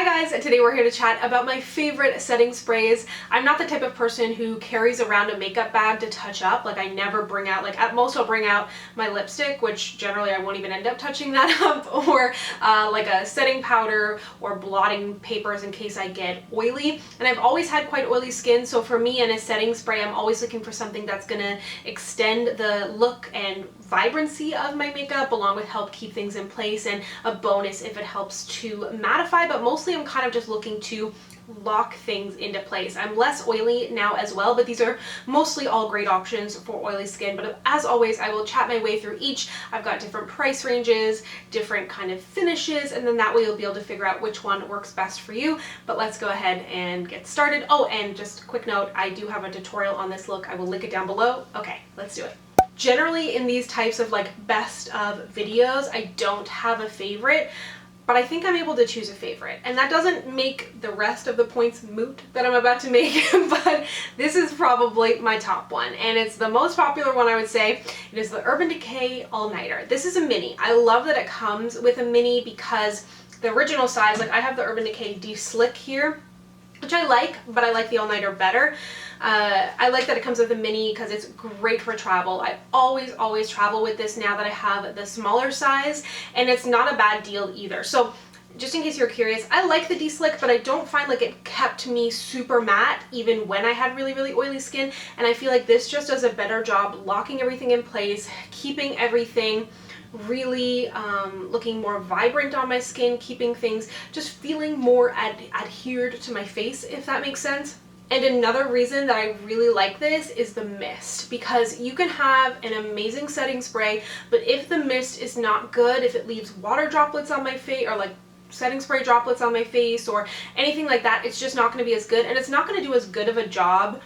guys, and today we're here to chat about my favorite setting sprays. I'm not the type of person who carries around a makeup bag to touch up. Like I never bring out, like at most I'll bring out my lipstick, which generally I won't even end up touching that up, or like a setting powder or blotting papers in case I get oily. And I've always had quite oily skin, so for me in a setting spray, I'm always looking for something that's gonna extend the look and vibrancy of my makeup, along with help keep things in place, and a bonus if it helps to mattify, but mostly I'm kind of just looking to lock things into place. I'm less oily now as well, but these are mostly all great options for oily skin. But as always, I will chat my way through each. I've got different price ranges, different kind of finishes, and then that way you'll be able to figure out which one works best for you. But let's go ahead and get started. Oh, and just a quick note, I do have a tutorial on this look. I will link it down below. Okay, let's do it. Generally in these types of like best of videos, I don't have a favorite, but I think I'm able to choose a favorite. And that doesn't make the rest of the points moot that I'm about to make, but this is probably my top one. And it's the most popular one, I would say. It is the Urban Decay All-Nighter. This is a mini. I love that it comes with a mini because the original size, like I have the Urban Decay De-Slick here, which I like, but I like the All-Nighter better. I like that it comes with a mini because it's great for travel. I always travel with this now that I have the smaller size, and it's not a bad deal either. So just in case you're curious, I like the De-Slick, but I don't find like it kept me super matte even when I had really oily skin, and I feel like this just does a better job locking everything in place, keeping everything really looking more vibrant on my skin, keeping things just feeling more adhered to my face, if that makes sense. And another reason that I really like this is the mist, because you can have an amazing setting spray, but if the mist is not good, if it leaves water droplets on my face or like setting spray droplets on my face or anything like that, it's just not going to be as good, and it's not going to do as good of a job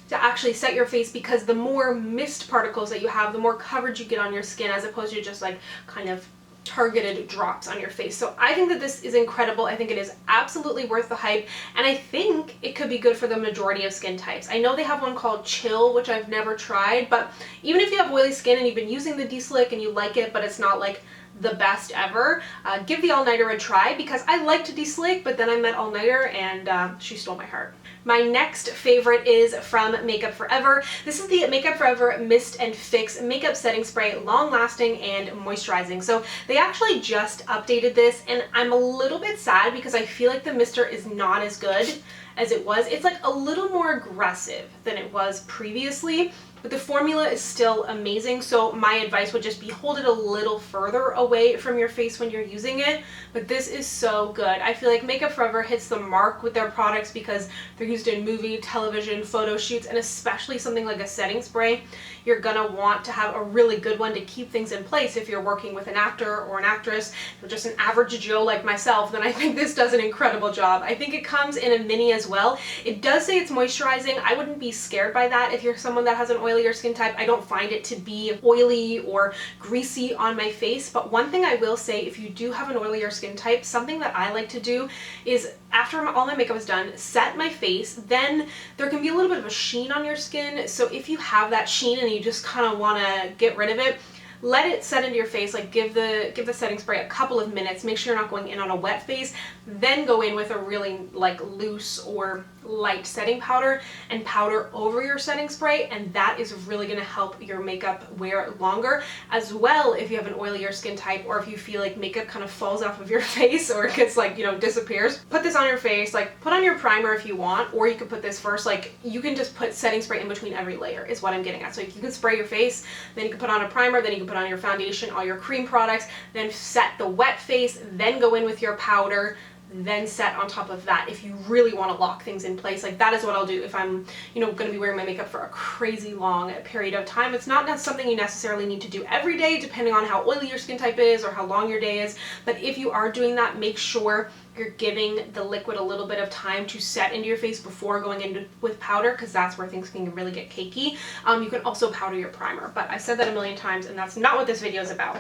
to actually set your face, because the more mist particles that you have, the more coverage you get on your skin, as opposed to just like kind of targeted drops on your face. So I think that this is incredible. I think it is absolutely worth the hype, and I think it could be good for the majority of skin types. I know they have one called Chill, which I've never tried, but even if you have oily skin and you've been using the De-Slick and you like it, but it's not like the best ever, give the All-Nighter a try, because I liked De-Slick, but then I met All-Nighter and she stole my heart. My next favorite is from Makeup Forever. This is the Makeup Forever Mist and Fix Makeup Setting Spray, long lasting and moisturizing. So they actually just updated this, and I'm a little bit sad because I feel like the mister is not as good as it was. It's like a little more aggressive than it was previously, but the formula is still amazing. So my advice would just be hold it a little further away from your face when you're using it. But this is so good. I feel like Makeup Forever hits the mark with their products because they're used in movie, television, photo shoots, and especially something like a setting spray. You're gonna want to have a really good one to keep things in place. If you're working with an actor or an actress, or just an average Joe like myself, then I think this does an incredible job. I think it comes in a mini as well. It does say it's moisturizing. I wouldn't be scared by that if you're someone that has an oilier skin type. I don't find it to be oily or greasy on my face, but one thing I will say, if you do have an oilier skin type, something that I like to do is after all my makeup is done, set my face, then there can be a little bit of a sheen on your skin. So if you have that sheen and you just kind of want to get rid of it, let it set into your face, like give the setting spray a couple of minutes, make sure you're not going in on a wet face, then go in with a really like loose or light setting powder and powder over your setting spray, and that is really going to help your makeup wear longer. As well, if you have an oilier skin type, or if you feel like makeup kind of falls off of your face or it gets like, you know, disappears, put this on your face, like put on your primer if you want, or you could put this first. Like you can just put setting spray in between every layer is what I'm getting at. So you can spray your face, then you can put on a primer, then you can put on your foundation, all your cream products, then set the wet face, then go in with your powder, then set on top of that if you really want to lock things in place. Like that is what I'll do if I'm, you know, going to be wearing my makeup for a crazy long period of time. It's not something you necessarily need to do every day, depending on how oily your skin type is or how long your day is, but if you are doing that, make sure you're giving the liquid a little bit of time to set into your face before going in with powder, because that's where things can really get cakey. You can also powder your primer, but I've said that a million times and that's not what this video is about.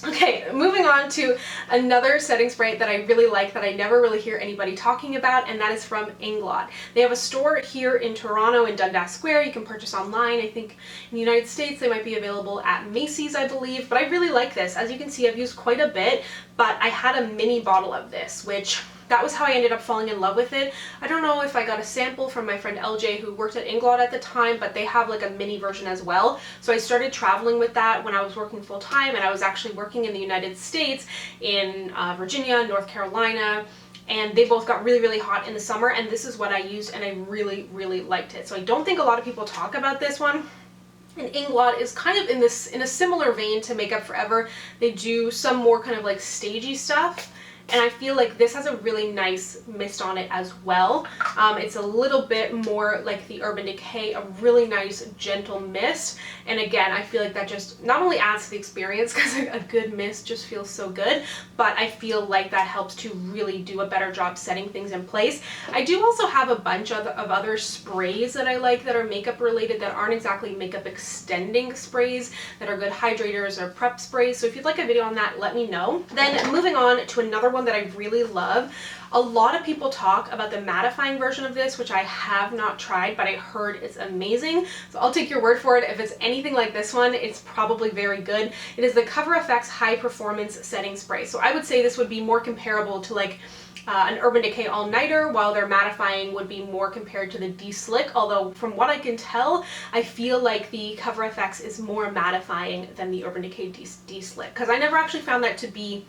Okay, moving on to another setting spray that I really like that I never really hear anybody talking about, and that is from Inglot. They have a store here in Toronto in Dundas Square. You can purchase online. I think in the United States they might be available at Macy's, I believe, but I really like this. As you can see, I've used quite a bit, but I had a mini bottle of this, which that was how I ended up falling in love with it. I don't know if I got a sample from my friend LJ who worked at Inglot at the time, but they have like a mini version as well. So I started traveling with that when I was working full time, and I was actually working in the United States in Virginia, North Carolina, and they both got really, really hot in the summer, and this is what I used, and I really, really liked it. So I don't think a lot of people talk about this one. And Inglot is kind of in a similar vein to Makeup Forever. They do some more kind of like stagey stuff, and I feel like this has a really nice mist on it as well. It's a little bit more like the Urban Decay, a really nice gentle mist. And again, I feel like that just not only adds to the experience, because a good mist just feels so good, but I feel like that helps to really do a better job setting things in place. I do also have a bunch of other sprays that I like that are makeup related, that aren't exactly makeup extending sprays, that are good hydrators or prep sprays. So if you'd like a video on that, let me know. Then moving on to another one that I really love. A lot of people talk about the mattifying version of this, which I have not tried, but I heard it's amazing. So I'll take your word for it. If it's anything like this one, it's probably very good. It is the Cover FX High Performance Setting Spray. So I would say this would be more comparable to like an Urban Decay All Nighter, while their mattifying would be more compared to the De-Slick, although from what I can tell, I feel like the Cover FX is more mattifying than the Urban Decay De-Slick, because I never actually found that to be,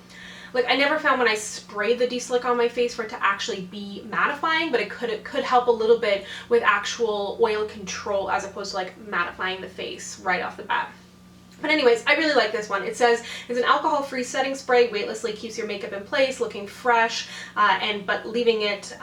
like, I never found when I sprayed the De-Slick on my face for it to actually be mattifying, but it could help a little bit with actual oil control as opposed to like mattifying the face right off the bat. But anyways, I really like this one. It says it's an alcohol-free setting spray, weightlessly keeps your makeup in place, looking fresh, but leaving it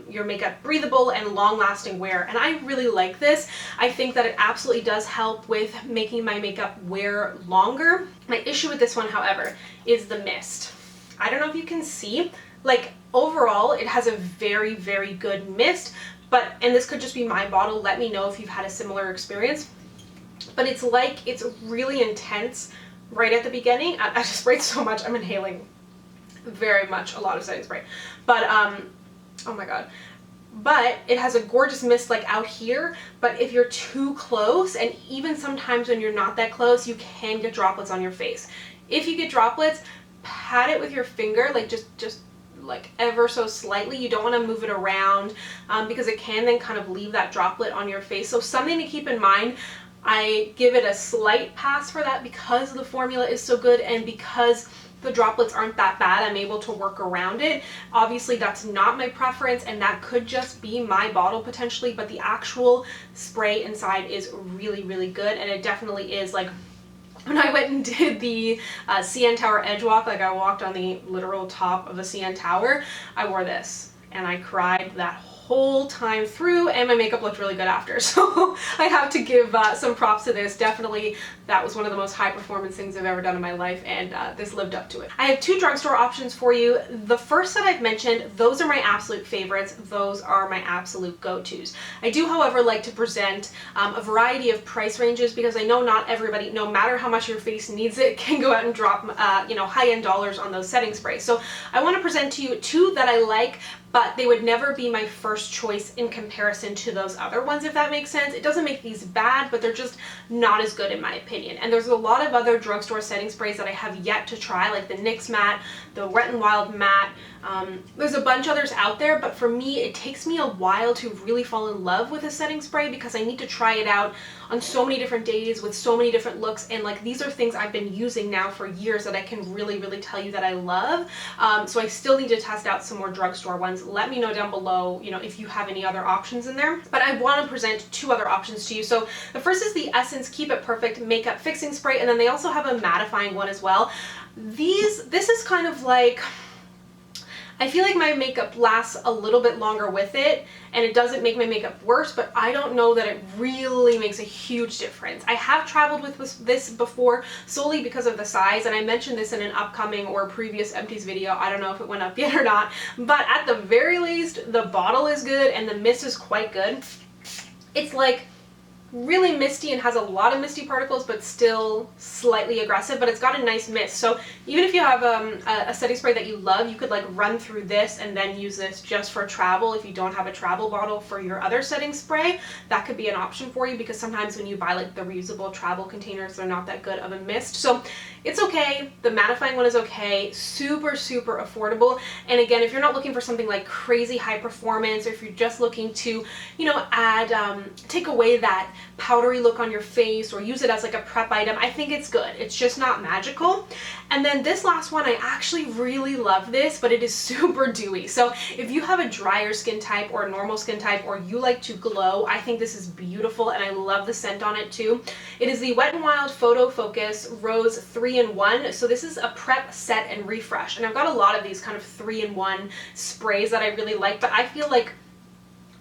your makeup breathable and long-lasting wear. And I really like this. I think that it absolutely does help with making my makeup wear longer. My issue with this one, however, is the mist. I don't know if you can see, like overall it has a very, very good mist, but, and this could just be my bottle, let me know if you've had a similar experience, but it's like, it's really intense right at the beginning. I just sprayed so much, I'm inhaling very much a lot of setting spray, but oh my god. But it has a gorgeous mist like out here, but if you're too close, and even sometimes when you're not that close, you can get droplets on your face. If you get droplets, pat it with your finger, like just like ever so slightly. You don't want to move it around because it can then kind of leave that droplet on your face. So something to keep in mind. I give it a slight pass for that because the formula is so good and because the droplets aren't that bad. I'm able to work around it. Obviously that's not my preference, and that could just be my bottle potentially, but the actual spray inside is really, really good, and it definitely is like, when I went and did the CN Tower edge walk, like I walked on the literal top of the CN Tower, I wore this and I cried that whole time through, and my makeup looked really good after. So I have to give some props to this. Definitely that was one of the most high performance things I've ever done in my life, and this lived up to it. I have two drugstore options for you. The first that I've mentioned, those are my absolute favorites. Those are my absolute go-tos. I do, however, like to present a variety of price ranges, because I know not everybody, no matter how much your face needs it, can go out and drop you know, high-end dollars on those setting sprays. So I want to present to you two that I like, but they would never be my first choice in comparison to those other ones, if that makes sense. It doesn't make these bad, but they're just not as good in my opinion. And there's a lot of other drugstore setting sprays that I have yet to try, like the NYX matte, the Wet n Wild matte. There's a bunch others out there, but for me, it takes me a while to really fall in love with a setting spray because I need to try it out on so many different days with so many different looks, and like these are things I've been using now for years that I can really, really tell you that I love. So I still need to test out some more drugstore ones. Let me know down below, you know, if you have any other options in there. But I want to present two other options to you. So the first is the Essence Keep It Perfect Makeup Fixing Spray, and then they also have a mattifying one as well. This is kind of like, I feel like my makeup lasts a little bit longer with it, and it doesn't make my makeup worse, but I don't know that it really makes a huge difference. I have traveled with this before solely because of the size, and I mentioned this in an upcoming or previous empties video. I don't know if it went up yet or not, but at the very least, the bottle is good and the mist is quite good. It's like really misty and has a lot of misty particles, but still slightly aggressive, but it's got a nice mist. So even if you have a setting spray that you love, you could like run through this and then use this just for travel. If you don't have a travel bottle for your other setting spray, that could be an option for you, because sometimes when you buy like the reusable travel containers, they're not that good of a mist. So it's okay. The mattifying one is okay. Super, super affordable. And again, if you're not looking for something like crazy high performance, or if you're just looking to, you know, add, take away that powdery look on your face or use it as like a prep item, I think it's good. It's just not magical. And then this last one, I actually really love this, but it is super dewy. So if you have a drier skin type or a normal skin type, or you like to glow, I think this is beautiful, and I love the scent on it too. It is the Wet n Wild Photo Focus Rose 3-in-1. So this is a prep, set, and refresh. And I've got a lot of these kind of 3-in-1 sprays that I really like, but I feel like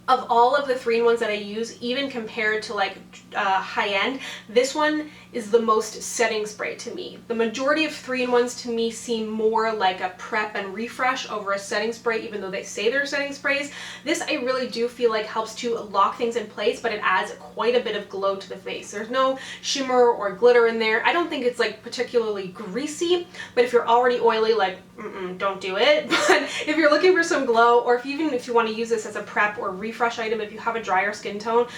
of all of the 3-in-1s that I use, even compared to like high-end, this one is the most setting spray to me. The majority of 3-in-1s to me seem more like a prep and refresh over a setting spray, even though they say they're setting sprays. This I really do feel like helps to lock things in place, but it adds quite a bit of glow to the face. There's no shimmer or glitter in there. I don't think it's like particularly greasy, but if you're already oily, like don't do it. But if you're looking for some glow, or even if you want to use this as a prep or refresh item, if you have a drier skin type,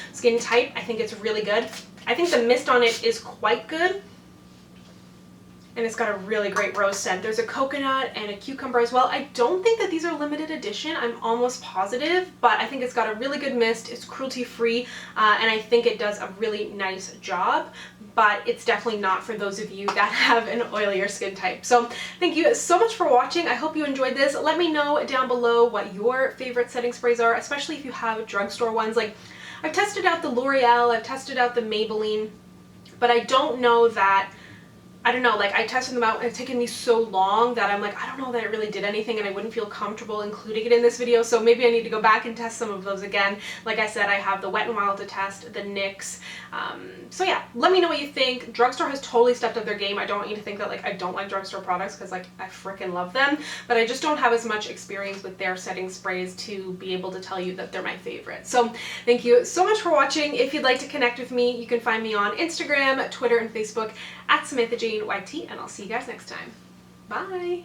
I think it's really good. I think the mist on it is quite good, and it's got a really great rose scent. There's a coconut and a cucumber as well. I don't think that these are limited edition, I'm almost positive, but I think it's got a really good mist. It's cruelty free, and I think it does a really nice job, but it's definitely not for those of you that have an oilier skin type. So thank you so much for watching. I hope you enjoyed this. Let me know down below what your favorite setting sprays are, especially if you have drugstore ones. Like, I've tested out the L'Oreal, I've tested out the Maybelline, but I don't know that, I don't know, like I tested them out and it's taken me so long that I'm like, I don't know that it really did anything, and I wouldn't feel comfortable including it in this video, so maybe I need to go back and test some of those again. Like I said, I have the Wet n Wild to test, the NYX. So yeah, let me know what you think. Drugstore has totally stepped up their game. I don't want you to think that like I don't like drugstore products, because like I freaking love them, but I just don't have as much experience with their setting sprays to be able to tell you that they're my favorite. So thank you so much for watching. If you'd like to connect with me, you can find me on Instagram, Twitter, and Facebook at SamanthaJaneYT, and I'll see you guys next time. Bye!